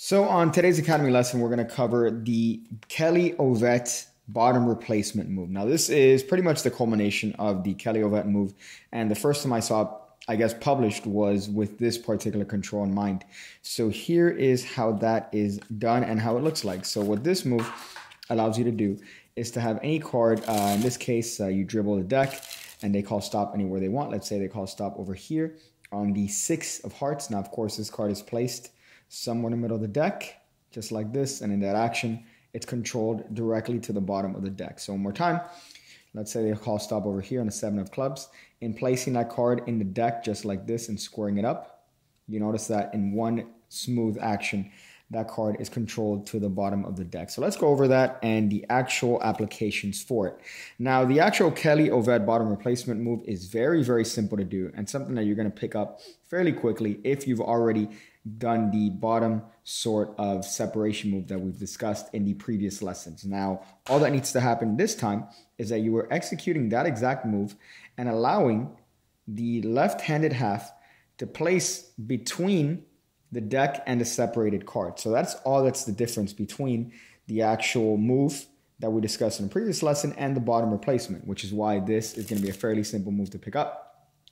So on today's Academy lesson, we're going to cover the Kelly Ovette bottom replacement move. Now, this is pretty much the culmination of the Kelly Ovette move. And the first time I saw it, published was with this particular control in mind. So here is how that is done and how it looks like. So what this move allows you to do is to have any card, in this case, you dribble the deck and they call stop anywhere they want. Let's say they call stop over here on the 6 of hearts. Now, of course, this card is placed somewhere in the middle of the deck, just like this. And in that action, it's controlled directly to the bottom of the deck. So one more time, let's say they call stop over here on the 7 of clubs. In placing that card in the deck just like this and squaring it up, you notice that in one smooth action, that card is controlled to the bottom of the deck. So let's go over that and the actual applications for it. Now, the actual Kelly Ovette bottom replacement move is very, very simple to do and something that you're going to pick up fairly quickly if you've already done the bottom sort of separation move that we've discussed in the previous lessons. Now, all that needs to happen this time is that you are executing that exact move and allowing the left-handed half to place between the deck and the separated card. So that's all that's the difference between the actual move that we discussed in the previous lesson and the bottom replacement, which is why this is going to be a fairly simple move to pick up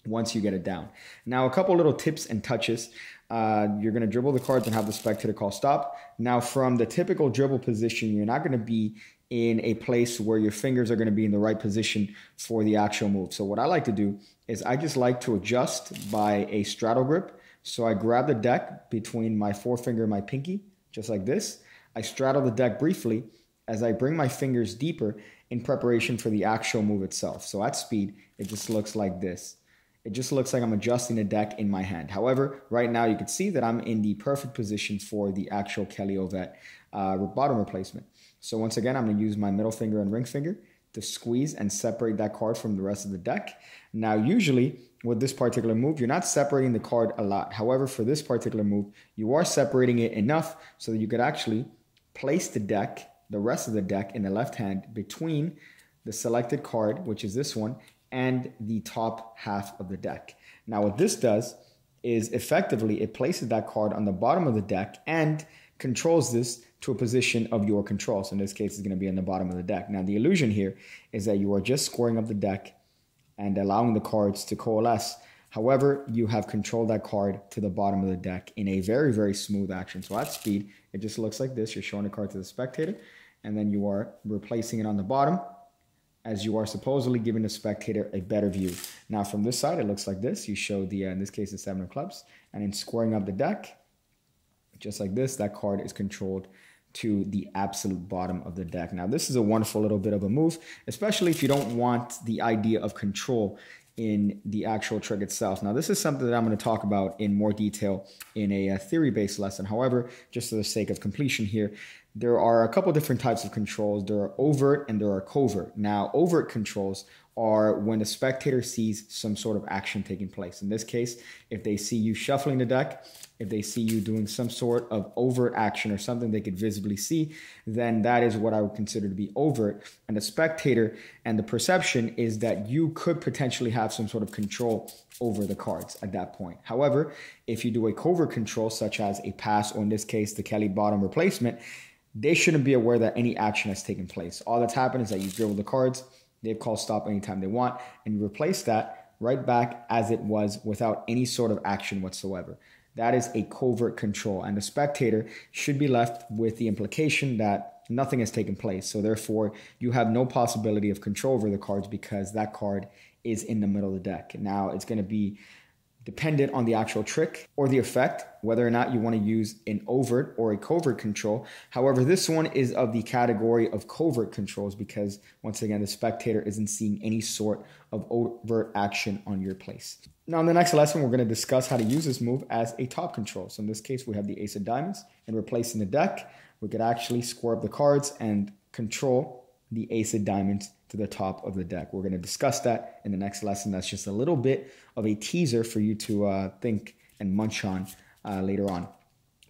once you get it down. Now, a couple little tips and touches. You're going to dribble the cards and have the spectator call stop. Now, from the typical dribble position, you're not going to be in a place where your fingers are going to be in the right position for the actual move. So what I like to do is I just like to adjust by a straddle grip. So I grab the deck between my forefinger and my pinky, just like this. I straddle the deck briefly as I bring my fingers deeper in preparation for the actual move itself. So at speed, it just looks like this. It just looks like I'm adjusting the deck in my hand. However, right now you can see that I'm in the perfect position for the actual Kelly Ovette bottom replacement. So once again, I'm going to use my middle finger and ring finger to squeeze and separate that card from the rest of the deck. Now, usually with this particular move, you're not separating the card a lot. However, for this particular move, you are separating it enough so that you could actually place the deck, the rest of the deck in the left hand between the selected card, which is this one, and the top half of the deck. Now, what this does is effectively it places that card on the bottom of the deck and controls this to a position of your control. So in this case, it's going to be on the bottom of the deck. Now, the illusion here is that you are just squaring up the deck and allowing the cards to coalesce. However, you have controlled that card to the bottom of the deck in a very, very smooth action. So at speed, it just looks like this. You're showing the card to the spectator, and then you are replacing it on the bottom as you are supposedly giving the spectator a better view. Now, from this side, it looks like this. You show the, in this case, the 7 of clubs. And in squaring up the deck, just like this, that card is controlled to the absolute bottom of the deck. Now, this is a wonderful little bit of a move, especially if you don't want the idea of control in the actual trick itself. Now, this is something that I'm going to talk about in more detail in a theory-based lesson. However, just for the sake of completion here, there are a couple different types of controls. There are overt and there are covert. Now, overt controls are when the spectator sees some sort of action taking place. In this case, if they see you shuffling the deck, if they see you doing some sort of overt action or something they could visibly see, then that is what I would consider to be overt. And the spectator and the perception is that you could potentially have some sort of control over the cards at that point. However, if you do a covert control, such as a pass, or in this case, the Kelly bottom replacement, they shouldn't be aware that any action has taken place. All that's happened is that you dribble the cards, they call stop anytime they want, and you replace that right back as it was without any sort of action whatsoever. That is a covert control, and the spectator should be left with the implication that nothing has taken place. So therefore, you have no possibility of control over the cards because that card is in the middle of the deck. Now, it's going to be dependent on the actual trick or the effect, whether or not you want to use an overt or a covert control. However, this one is of the category of covert controls because, once again, the spectator isn't seeing any sort of overt action on your place. Now, in the next lesson, we're going to discuss how to use this move as a top control. So in this case, we have the ace of diamonds, and replacing the deck, we could actually square up the cards and control the ace of diamonds to the top of the deck. We're going to discuss that in the next lesson. That's just a little bit of a teaser for you to think and munch on later on.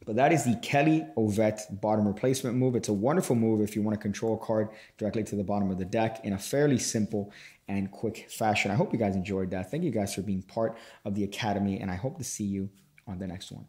But that is the Kelly Ovette bottom replacement move. It's a wonderful move if you want to control a card directly to the bottom of the deck in a fairly simple and quick fashion. I hope you guys enjoyed that. Thank you guys for being part of the Academy, and I hope to see you on the next one.